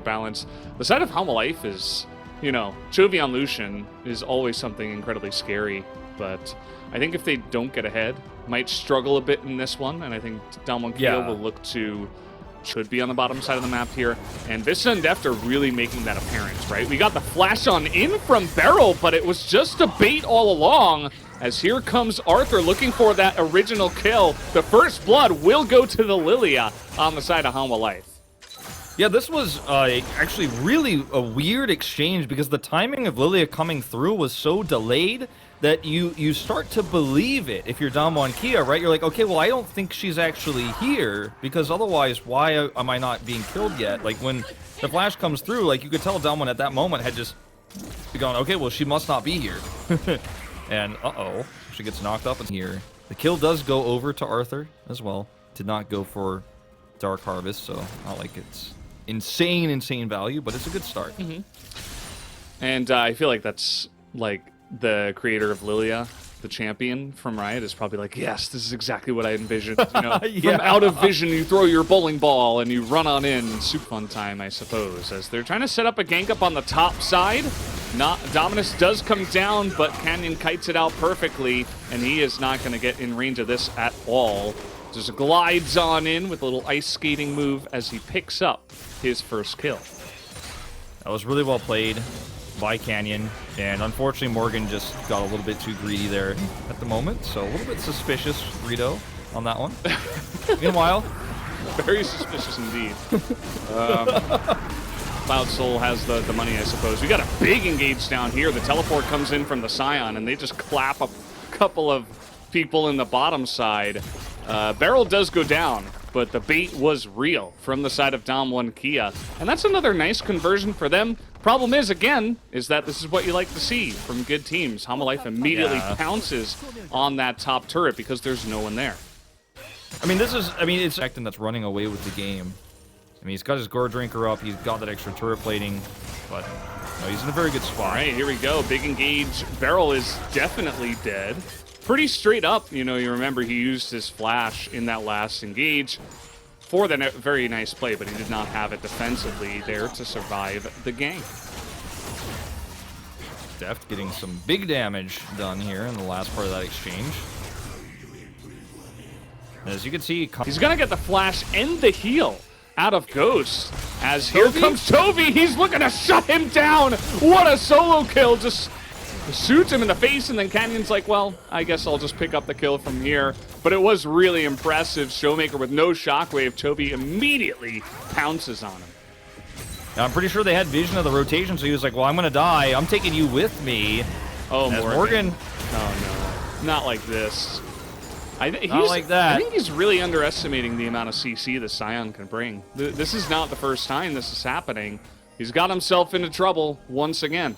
balance. The side of Hanwha Life is, you know, Chovy on Lucian is always something incredibly scary, but I think if they don't get ahead, might struggle a bit in this one, and I think Damwon Kia will look to, should be on the bottom side of the map here, and Vista and Deft are really making that apparent, right? We got the flash on in from BeryL, but it was just a bait all along, as here comes Arthur looking for that original kill. The first blood will go to the Lilia on the side of Hanwha Life. Yeah, this was actually really a weird exchange because the timing of Lilia coming through was so delayed that you start to believe it if you're Damwon Kia, right? You're like, okay, well, I don't think she's actually here because otherwise, why am I not being killed yet? Like, when the flash comes through, like, you could tell Damwon at that moment had just gone, okay, well, she must not be here. And, uh-oh, she gets knocked up in here. The kill does go over to Arthur as well. Did not go for Dark Harvest, so not like it's insane value, but it's a good start. And I feel like that's, like, the creator of Lilia, the champion from Riot, is probably like, yes, this is exactly what I envisioned. You know, from out of vision, you throw your bowling ball and you run on in. Super fun time, I suppose, as they're trying to set up a gank up on the top side. Dominus does come down, but Canyon kites it out perfectly, and he is not going to get in range of this at all. Just glides on in with a little ice skating move as he picks up his first kill. That was really well played by Canyon, and unfortunately Morgan just got a little bit too greedy there at the moment, so a little bit suspicious, Rito, on that one. Meanwhile, very suspicious indeed. Cloud Soul has the money, I suppose. We got a big engage down here. The teleport comes in from the Scion, and they just clap a couple of people in the bottom side. BeryL does go down, but the bait was real from the side of Damwon Kia, and that's another nice conversion for them. Problem is, again, is that this is what you like to see from good teams. Hanwha Life immediately pounces on that top turret because there's no one there. I mean, it's Acton that's running away with the game. I mean, he's got his Gore Drinker up, he's got that extra turret plating, but no, he's in a very good spot. All right, here we go. Big engage. BeryL is definitely dead. Pretty straight up, you know, you remember he used his flash in that last engage for the very nice play, but he did not have it defensively there to survive the gank. Deft getting some big damage done here in the last part of that exchange. As you can see, he's gonna get the flash and the heal out of Ghost. As here comes Chovy, he's looking to shut him down. What a solo kill, just shoots him in the face, and then Canyon's like, well, I guess I'll just pick up the kill from here. But it was really impressive. Showmaker with no shockwave. Chovy immediately pounces on him. Now, I'm pretty sure they had vision of the rotation, so he was like, well, I'm going to die. I'm taking you with me. Oh, Morgan. Oh, no. Not like this. Not like that. I think he's really underestimating the amount of CC the Scion can bring. This is not the first time this is happening. He's got himself into trouble once again.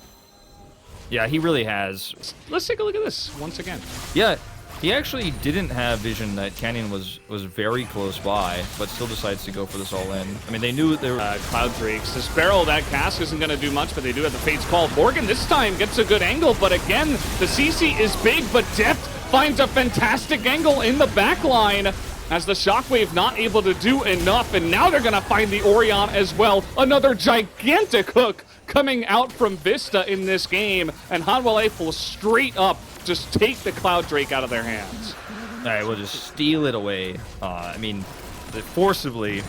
Yeah, he really has. Let's take a look at this once again. Yeah, he actually didn't have vision that Canyon was very close by, but still decides to go for this all in. I mean, they knew they were... Cloud Drakes. This BeryL, that cast isn't going to do much, but they do have the Fate's Call. Morgan this time gets a good angle, but again, the CC is big, but Deft finds a fantastic angle in the back line as the Shockwave not able to do enough, and now they're going to find the Orion as well. Another gigantic hook coming out from Vista in this game, and Hanwha Life will straight up just take the Cloud Drake out of their hands. All right, we'll just steal it away. I mean, forcibly.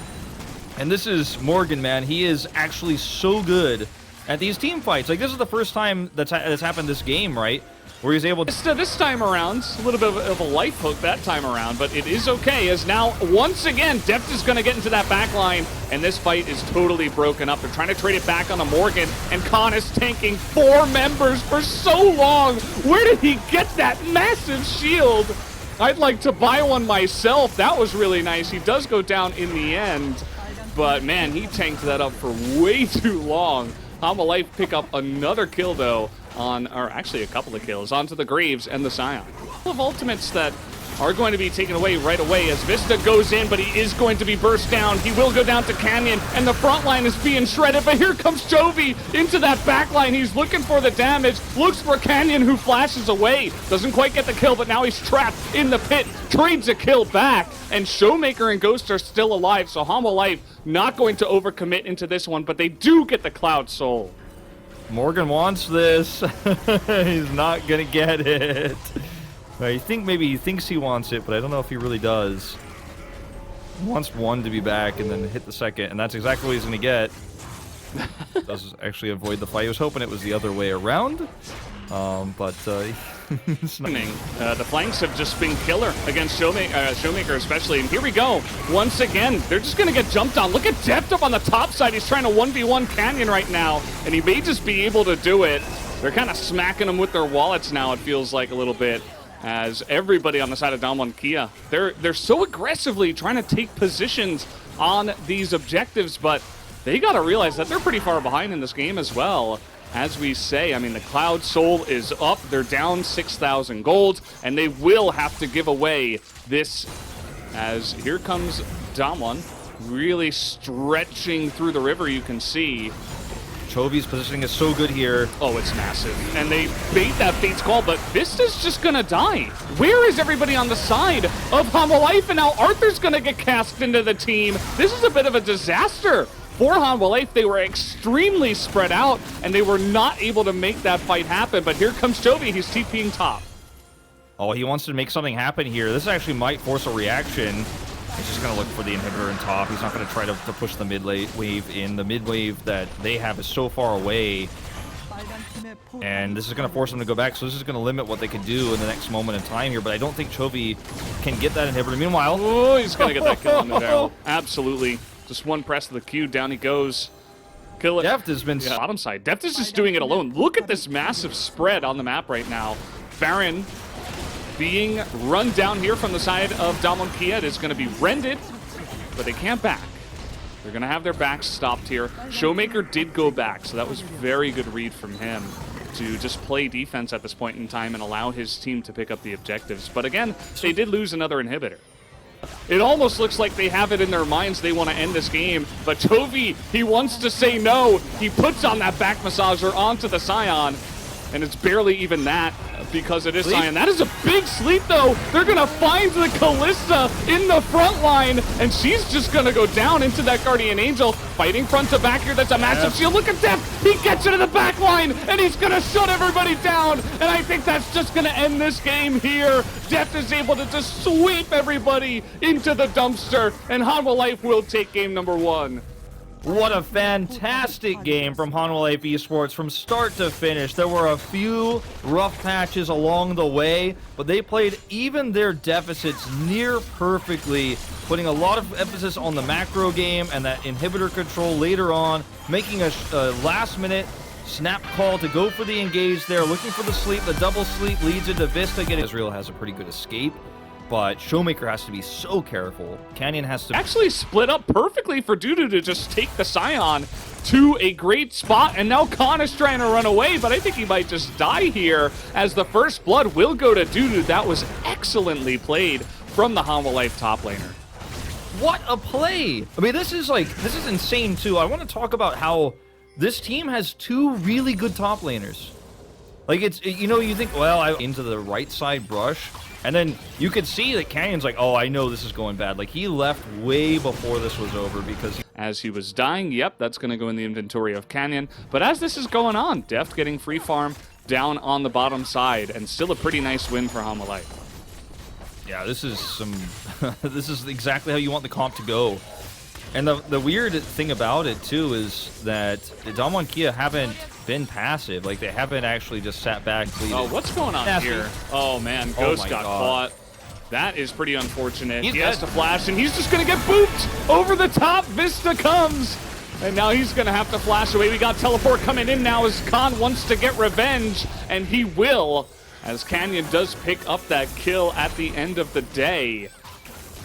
And this is Morgan, man. He is actually so good at these team fights. Like, this is the first time that's happened this game, right? Where he's able to... This time around, a little bit of a life hook that time around, but it is okay, as now, once again, Deft is going to get into that back line, and this fight is totally broken up. They're trying to trade it back onto Morgan, and Khan is tanking 4 members for so long. Where did he get that massive shield? I'd like to buy one myself. That was really nice. He does go down in the end, but man, he tanked that up for way too long. Hanwha Life pick up another kill, though, or actually a couple of kills, onto the Graves and the Scion. A couple of ultimates that are going to be taken away right away as Vista goes in, but he is going to be burst down. He will go down to Canyon, and the front line is being shredded, but here comes Chovy into that back line. He's looking for the damage, looks for Canyon, who flashes away. Doesn't quite get the kill, but now he's trapped in the pit, trades a kill back, and Showmaker and Ghost are still alive, so Hanwha Life not going to overcommit into this one, but they do get the Cloud Soul. Morgan wants this. He's not gonna get it. I think maybe he thinks he wants it, but I don't know if he really does. He wants one to be back and then hit the second, and that's exactly what he's gonna get. Does actually avoid the fight. He was hoping it was the other way around, but it's not. The flanks have just been killer against Showmaker especially, and here we go. Once again, they're just gonna get jumped on. Look at Deft up on the top side. He's trying to 1v1 Canyon right now, and he may just be able to do it. They're kind of smacking him with their wallets now, it feels like a little bit, as everybody on the side of Damwon Kia, they're so aggressively trying to take positions on these objectives, but they gotta realize that they're pretty far behind in this game as well. As we say, I mean, the Cloud Soul is up. They're down 6,000 gold, and they will have to give away this, as here comes Damwon, really stretching through the river, you can see. Chovy's positioning is so good here. Oh, it's massive. And they bait that Fate's Call, but Vista's just gonna die. Where is everybody on the side of Hanwha Life? And now Arthur's gonna get cast into the team. This is a bit of a disaster for Hanwha Life. They were extremely spread out, and they were not able to make that fight happen. But here comes Chovy. He's TPing top. Oh, he wants to make something happen here. This actually might force a reaction. He's just going to look for the inhibitor in top. He's not going to try to push the mid wave in. The mid wave that they have is so far away. And this is going to force them to go back, so this is going to limit what they can do in the next moment in time here. But I don't think Chovy can get that inhibitor. Meanwhile... Oh, he's going to get that kill in the barrel. Absolutely. Just one press of the Q, down he goes. Kill it. Deft has been... Yeah. Bottom side. Deft is just doing it alone. Look at this massive spread on the map right now. Baron being run down here from the side of Damwon Kia. It is going to be rended, but they can't back. They're going to have their backs stopped here. Showmaker did go back, so that was very good read from him to just play defense at this point in time and allow his team to pick up the objectives. But again, they did lose another inhibitor. It almost looks like they have it in their minds they want to end this game, but Chovy, he wants to say no. He puts on that back massager onto the Scion, and it's barely even that because it is Scion. That is a big sleep, though. They're going to find the Kalista in the front line, and she's just going to go down into that Guardian Angel, fighting front to back here. That's a massive shield. Look at Deft. He gets into the back line, and he's going to shut everybody down, and I think that's just going to end this game here. Deft is able to just sweep everybody into the dumpster, and Hanwha Life will take game number 1. What a fantastic game from Hanwha Life Esports from start to finish. There were a few rough patches along the way, but they played even their deficits near perfectly, putting a lot of emphasis on the macro game and that inhibitor control later on, making a last-minute snap call to go for the engage there, looking for the sleep. The double sleep leads into Vista. Israel has a pretty good escape, but Showmaker has to be so careful. Canyon has to... Actually split up perfectly for Dudu to just take the Scion to a great spot, and now Khan is trying to run away, but I think he might just die here as the first blood will go to Dudu. That was excellently played from the Hanwha Life top laner. What a play! I mean, this is insane too. I want to talk about how this team has 2 really good top laners. Like, you think, well, into the right side brush, and then you could see that Canyon's like, oh, I know this is going bad. Like, he left way before this was over because... As he was dying, yep, that's going to go in the inventory of Canyon. But as this is going on, Deft getting free farm down on the bottom side, and still a pretty nice win for Hanwha Life. Yeah, this is this is exactly how you want the comp to go. And the weird thing about it, too, is that Damwon Kia haven't been passive. Like, they haven't actually just sat back. Oh, what's going on here? Oh, man. Ghost got caught. That is pretty unfortunate. He has to flash, and he's just going to get booped over the top. Vista comes, and now he's going to have to flash away. We got teleport coming in now as Khan wants to get revenge, and he will, as Canyon does pick up that kill at the end of the day.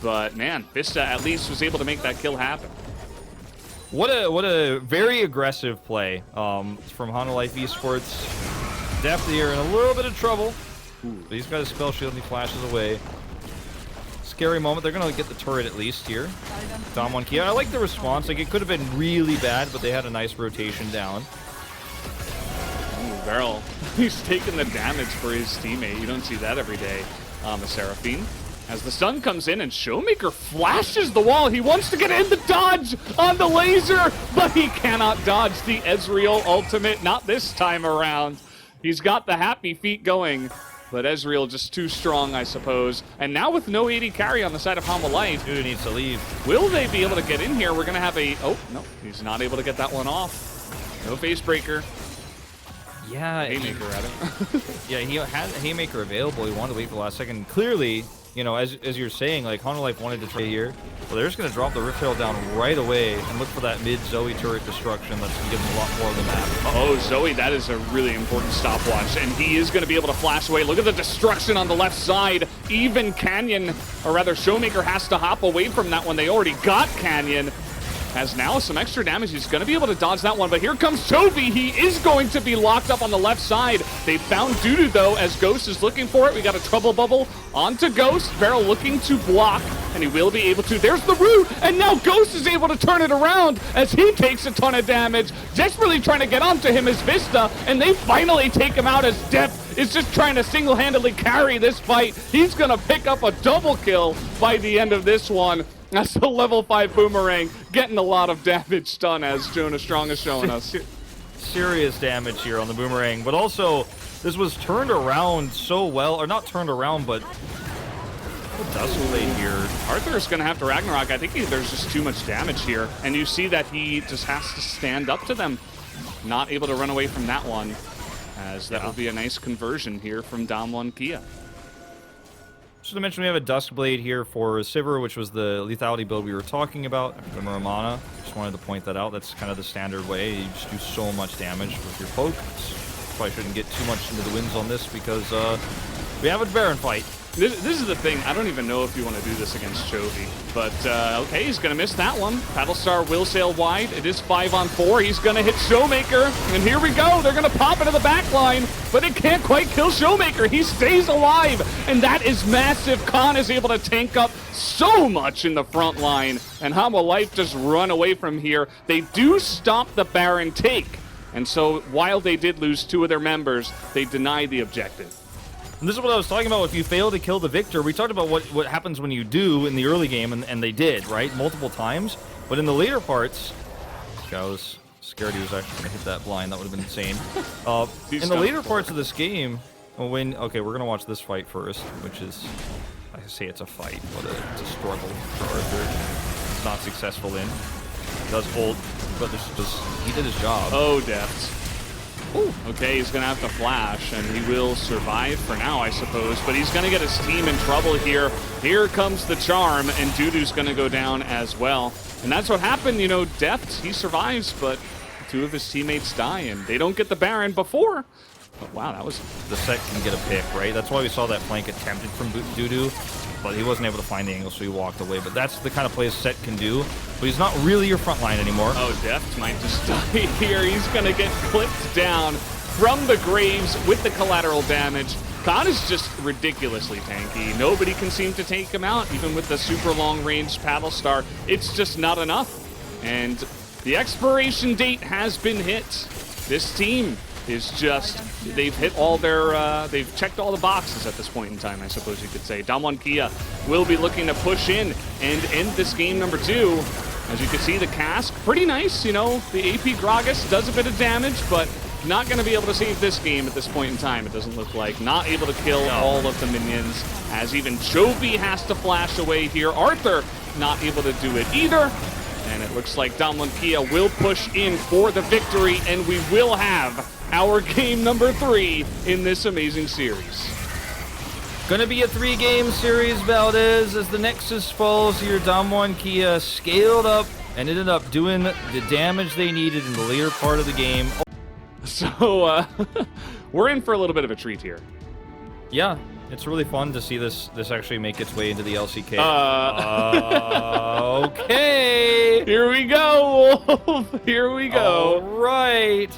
But, man, Vista at least was able to make that kill happen. What a very aggressive play from Hanwha Life Esports. Deft here in a little bit of trouble. But he's got a spell shield and he flashes away. scary moment. They're gonna get the turret at least here. Damwon Kia. I like the response. Like, it could have been really bad, but they had a nice rotation down. Ooh, BeryL. He's taking the damage for his teammate. You don't see that every day on the Seraphine. As the stun comes in and Showmaker flashes the wall. He wants to get in the dodge on the laser, but he cannot dodge the Ezreal ultimate. Not this time around. He's got the happy feet going, but Ezreal just too strong, I suppose. And now with no AD carry on the side of Life, Dude needs to leave. will they be able to get in here? We're going to have a... Oh, no, he's not able to get that one off. No face breaker. Yeah. Haymaker, rather. Yeah, he had Haymaker available. He wanted to wait for the last second. Clearly, you know, as you're saying, like, Life wanted to try here. Well, they're just going to drop the Rift Herald down right away and look for that mid-Zoe turret destruction that's going to give them a lot more of the map. Oh, Zoe, that is a really important stopwatch, and he is going to be able to flash away. Look at the destruction on the left side. Even Canyon, or rather Showmaker, has to hop away from that one. They already got Canyon. Has now some extra damage. He's going to be able to dodge that one, but here comes Chovy. He is going to be locked up on the left side. They found Dudu, though, as Ghost is looking for it. We got a trouble bubble onto Ghost. BeryL looking to block, and he will be able to. There's the root, and now Ghost is able to turn it around as he takes a ton of damage. Desperately trying to get onto him is Vista, and they finally take him out as Deft is just trying to single-handedly carry this fight. He's going to pick up a double kill by the end of this one. That's a level 5 Boomerang getting a lot of damage done, as Jonah Strong is showing us. Serious damage here on the Boomerang, but also this was turned around so well, or not turned around, but Duskblade here. Arthur's going to have to Ragnarok. I think there's just too much damage here, and you see that he just has to stand up to them. Not able to run away from that one, as that will be a nice conversion here from Damwon Kia. Just to mention, we have a Duskblade here for Sivir, which was the lethality build we were talking about. The Muramana. Just wanted to point that out. That's kind of the standard way. You just do so much damage with your poke. Probably shouldn't get too much into the wins on this because we have a Baron fight. This is the thing. I don't even know if you want to do this against Chovy, but okay, he's going to miss that one. Battlestar will sail wide. It is 5-on-4. He's going to hit Showmaker, and here we go. They're going to pop into the back line, but it can't quite kill Showmaker. He stays alive, and that is massive. Khan is able to tank up so much in the front line, and Life just run away from here. They do stop the Baron take, and so while they did lose 2 of their members, they deny the objective. And this is what I was talking about. If you fail to kill the Victor, we talked about what happens when you do in the early game, and they did, right? Multiple times. But in the later parts, I was scared he was actually going to hit that blind. That would have been insane. In the later parts of this game, when... Okay, we're going to watch this fight first, which is... I say it's a fight, but it's a struggle for Arthur. He's not successful in. He does ult, but he did his job. Oh, Deft. Ooh. Okay, he's going to have to flash, and he will survive for now, I suppose. But he's going to get his team in trouble here. Here comes the charm, and Dudu's going to go down as well. And that's what happened, you know, Deft, he survives, but 2 of his teammates die, and they don't get the Baron before. But wow, that was... The set can get a pick, right? That's why we saw that flank attempted from Dudu, but he wasn't able to find the angle, so he walked away. But that's the kind of play Set can do. But he's not really your front line anymore. Oh, Deft might just die here. He's going to get clipped down from the graves with the collateral damage. Khan is just ridiculously tanky. Nobody can seem to take him out, even with the super long-range Battlestar. It's just not enough. And the expiration date has been hit. This team is just, they've hit all their, they've checked all the boxes at this point in time, I suppose you could say. Damwon Kia will be looking to push in and end this game number 2. As you can see, the cask, pretty nice, you know, the AP Gragas does a bit of damage, but not going to be able to save this game at this point in time, it doesn't look like. Not able to kill all of the minions, as even Chovy has to flash away here. Arthur not able to do it either. And it looks like Damwon Kia will push in for the victory, and we will have our game number 3 in this amazing series. Gonna be a 3-game series, Valdez, as the Nexus falls here. Damwon Kia scaled up and ended up doing the damage they needed in the later part of the game. So, we're in for a little bit of a treat here. Yeah, it's really fun to see this actually make its way into the LCK. Okay. Here we go, Wolf. Here we go. All right.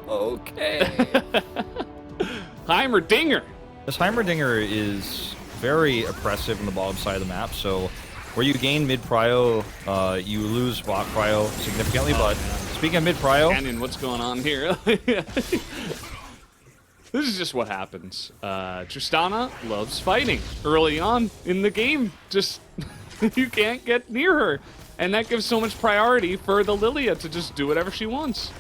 Okay. Heimer Dinger. This Heimerdinger is very oppressive in the bottom side of the map, so where you gain mid-prio, you lose bot prio significantly, but speaking of mid-prio... Canyon, what's going on here? This is just what happens. Tristana loves fighting early on in the game. Just, you can't get near her. And that gives so much priority for the Lilia to just do whatever she wants.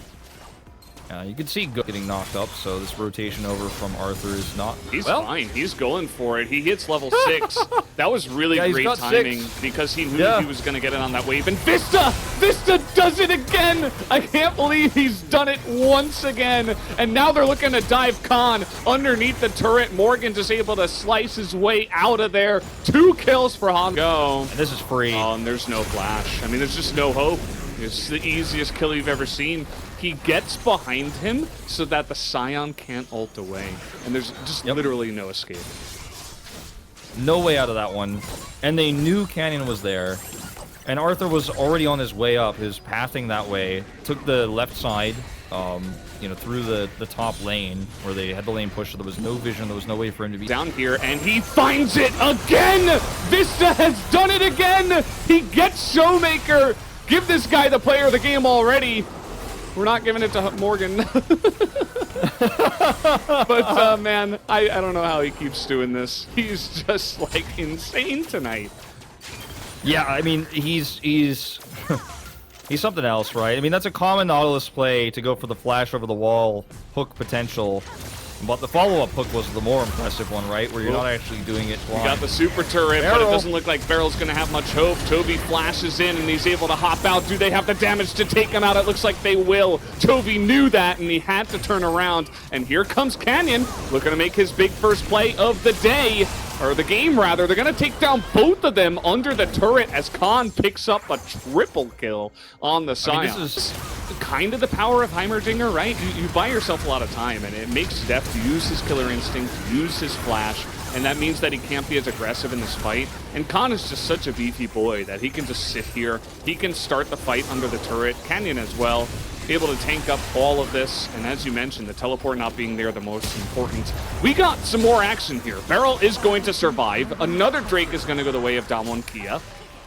You can see Go getting knocked up, so this rotation over from Arthur is not... He's fine. He's going for it. He hits level 6. That was really great timing because he knew he was going to get it on that wave. And Vista! Vista does it again! I can't believe he's done it once again. And now they're looking to dive Khan underneath the turret. Morgan just able to slice his way out of there. 2 kills for Han. Go. And this is free. Oh, and there's no flash. I mean, there's just no hope. It's the easiest kill you've ever seen. He gets behind him so that the Scion can't ult away. And there's just literally no escape. No way out of that one. And they knew Canyon was there. And Arthur was already on his way up, his pathing that way. Took the left side, you know, through the top lane, where they had the lane push, so there was no vision, there was no way for him to be... Down here, and he finds it again! Vista has done it again! He gets Showmaker! Give this guy the player of the game already. We're not giving it to Morgan. But, man, I don't know how he keeps doing this. He's just, like, insane tonight. Yeah, I mean, he's he's something else, right? I mean, that's a common Nautilus play to go for the flash over the wall, hook potential. But the follow-up hook was the more impressive one, right? Where you're not actually doing it blind. You got the super turret, but it doesn't look like BeryL's going to have much hope. Chovy flashes in, and he's able to hop out. Do they have the damage to take him out? It looks like they will. Chovy knew that, and he had to turn around. And here comes Canyon, looking to make his big first play of the day. Or the game, rather. They're going to take down both of them under the turret as Khan picks up a triple kill on the Scion. I mean, this is kind of the power of Heimerdinger, right? You buy yourself a lot of time, and it makes Deft use his killer instinct, use his flash, and that means that he can't be as aggressive in this fight. And Khan is just such a beefy boy that he can just sit here. He can start the fight under the turret. Canyon as well. Able to tank up all of this, and as you mentioned, the teleport not being there the most important. We got some more action here. BeryL is going to survive. Another Drake is going to go the way of Damwon.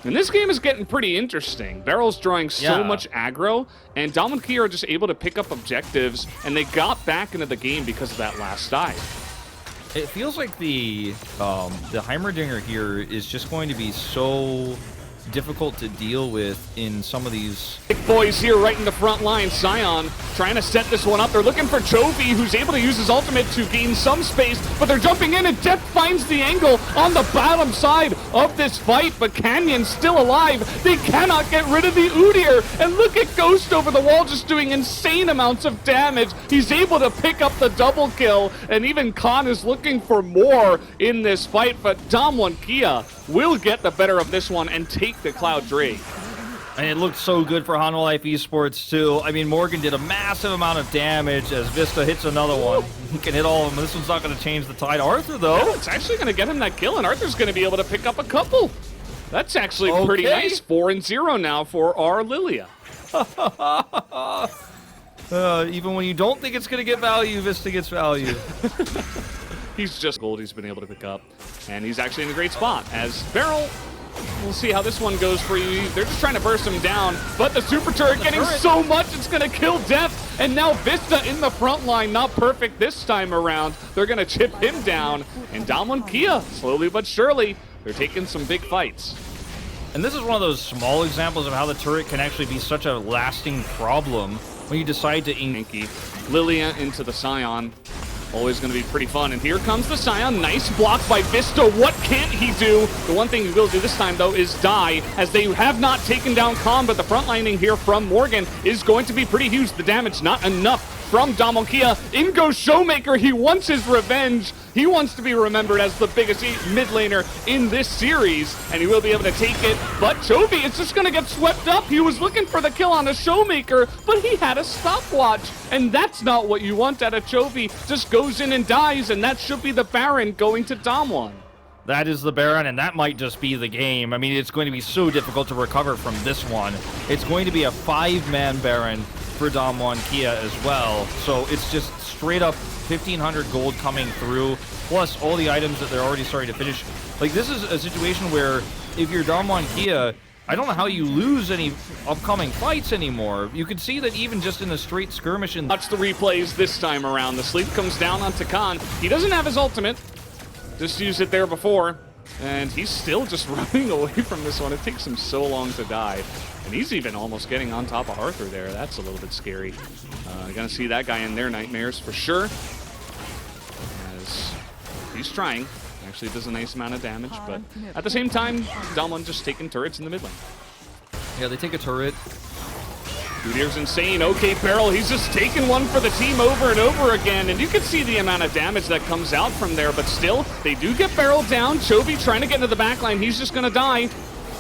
And this game is getting pretty interesting. BeryL's drawing so much aggro, and Damwon are just able to pick up objectives, and they got back into the game because of that last dive. It feels like the Heimerdinger here is just going to be so difficult to deal with in some of these big boys here right in the front line. Scion trying to set this one up. They're looking for Chovy, who's able to use his ultimate to gain some space, but they're jumping in, and Deft finds the angle on the bottom side of this fight, but Canyon's still alive. They cannot get rid of the Udyr, and look at Ghost over the wall just doing insane amounts of damage. He's able to pick up the double kill, and even Khan is looking for more in this fight, but Damwon will get the better of this one and take the Cloud Drake. And it looked so good for Hanwha Life Esports too. I mean, Morgan did a massive amount of damage as Vista hits another one. He can hit all of them. This one's not going to change the tide. Arthur, though. Yeah, it's actually going to get him that kill, and Arthur's going to be able to pick up a couple. That's actually pretty nice. 4-0 now for our Lilia. Even when you don't think it's going to get value, Vista gets value. He's just gold he's been able to pick up. And he's actually in a great spot as BeryL. We'll see how this one goes for you. They're just trying to burst him down, but the super turret getting so much, it's going to kill Deft. And now Vista in the front line, not perfect this time around. They're going to chip him down. And Damwon, slowly but surely, they're taking some big fights. And this is one of those small examples of how the turret can actually be such a lasting problem when you decide to ink. Lilia into the Scion. Always going to be pretty fun. And here comes the Scion. Nice block by Vista. What can't he do? The one thing he will do this time, though, is die, as they have not taken down Khan, but the front lining here from Morgan is going to be pretty huge. The damage not enough from Damwon. In goes Showmaker. He wants his revenge. He wants to be remembered as the biggest mid laner in this series, and he will be able to take it. But Chovy is just going to get swept up. He was looking for the kill on a Showmaker, but he had a stopwatch, and that's not what you want out of Chovy. Just goes in and dies, and that should be the Baron going to Damwon. That is the Baron, and that might just be the game. I mean, it's going to be so difficult to recover from this one. It's going to be a 5-man Baron, for Damwon Kia as well. So it's just straight up 1,500 gold coming through, plus all the items that they're already starting to finish. Like, this is a situation where if you're Damwon Kia, I don't know how you lose any upcoming fights anymore. You could see that even just in a straight skirmish. Watch the replays this time around. The sleep comes down on Takan. He doesn't have his ultimate. Just used it there before. And he's still just running away from this one. It takes him so long to die. And he's even almost getting on top of Arthur there. That's a little bit scary. Gonna see that guy in their nightmares for sure. As he's trying. Actually does a nice amount of damage, but at the same time, Damwon just taking turrets in the mid lane. Yeah, they take a turret. Udyr's insane. Okay, BeryL, he's just taking one for the team over and over again, and you can see the amount of damage that comes out from there, but still, they do get BeryL down. Chovy trying to get into the backline. He's just going to die.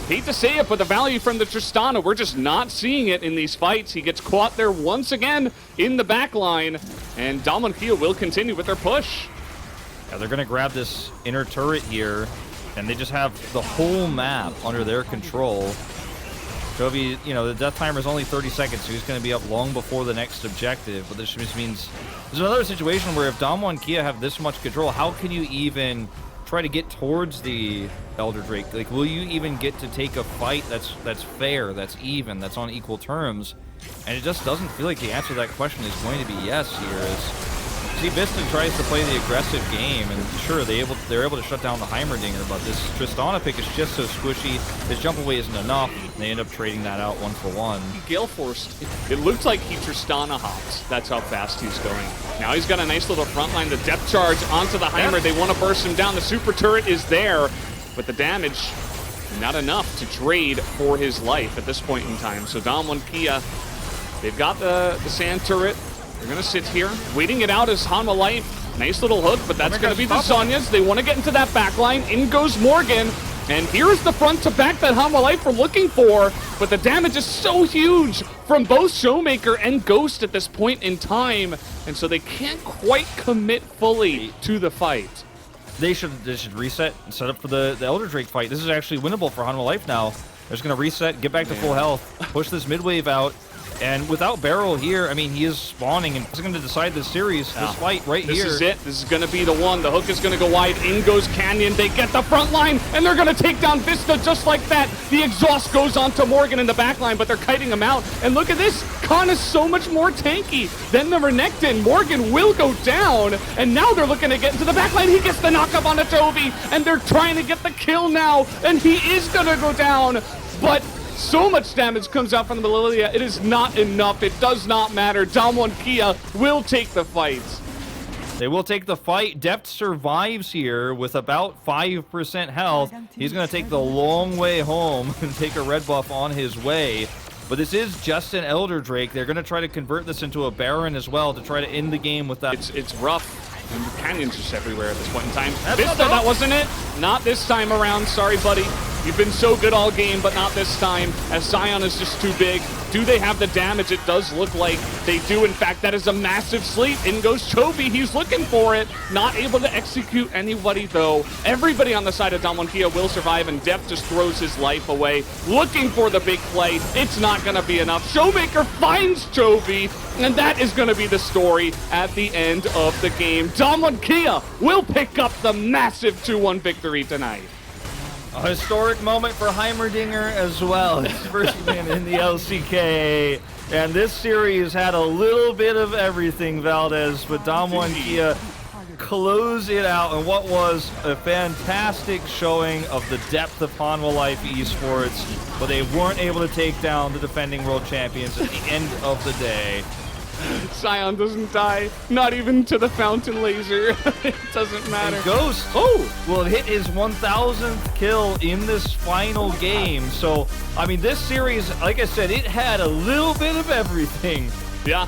Hate to say it, but the value from the Tristana, we're just not seeing it in these fights. He gets caught there once again in the backline, and Damwon Kia will continue with their push. Yeah, they're going to grab this inner turret here, and they just have the whole map under their control. Chovy, you know, the death timer is only 30 seconds, so he's going to be up long before the next objective. But this just means there's another situation where if Damwon Kia have this much control, how can you even try to get towards the Elder Drake? Like, will you even get to take a fight that's fair, that's even, that's on equal terms? And it just doesn't feel like the answer to that question is going to be yes here. As Viston tries to play the aggressive game, and sure, they're able to shut down the Heimerdinger, but this Tristana pick is just so squishy. His jump away isn't enough. They end up trading that out 1-for-1. He Gale Forced. It looked like he Tristana hops. That's how fast he's going. Now he's got a nice little front line. The depth charge onto the Heimer. They want to burst him down. The super turret is there, but the damage not enough to trade for his life at this point in time. So Damwon Kia, they've got the sand turret. They're going to sit here, waiting it out as Hanwha Life. Nice little hook, but that's going to be the Zhonya's. They want to get into that back line. In goes Morgan. And here's the front to back that Hanwha Life were looking for. But the damage is so huge from both Showmaker and Ghost at this point in time. And so they can't quite commit fully to the fight. They should reset and set up for the Elder Drake fight. This is actually winnable for Hanwha Life now. They're just going to reset, get back to full health, push this mid wave out. And without BeryL here, I mean, he is spawning and he's going to decide this series, this fight right here. This is it. This is going to be the one. The hook is going to go wide. In goes Canyon. They get the front line, and they're going to take down Vista just like that. The exhaust goes onto Morgan in the back line, but they're kiting him out. And look at this. Khan is so much more tanky than the Renekton. Morgan will go down, and now they're looking to get into the back line. He gets the knockup on a Chovy, and they're trying to get the kill now, and he is going to go down. But so much damage comes out from the Lilia. It is not enough. It does not matter. Damwon Kia will take the fight. They will take the fight. Deft survives here with about 5% health. He's going to take the long way home and take a red buff on his way. But this is just an Elder Drake. They're going to try to convert this into a Baron as well to try to end the game with that. It's rough. And the canyons just everywhere at this point in time. Vista, that wasn't it. Not this time around. Sorry, buddy. You've been so good all game, but not this time, as Zion is just too big. Do they have the damage? It does look like they do. In fact, that is a massive sleep. In goes Chovy. He's looking for it. Not able to execute anybody, though. Everybody on the side of Damwon Kia will survive, and Deft just throws his life away, looking for the big play. It's not going to be enough. Showmaker finds Chovy, and that is going to be the story at the end of the game. Damwon Kia will pick up the massive 2-1 victory tonight. A historic moment for Heimerdinger as well. His first win in the LCK. And this series had a little bit of everything, Valdez, but Damwon Kia close it out in what was a fantastic showing of the depth of Hanwha Life esports, but they weren't able to take down the defending world champions at the end of the day. Sion doesn't die, not even to the fountain laser. It doesn't matter. And Ghost will hit his 1,000th kill in this final game. So, I mean, this series, like I said, it had a little bit of everything. Yeah.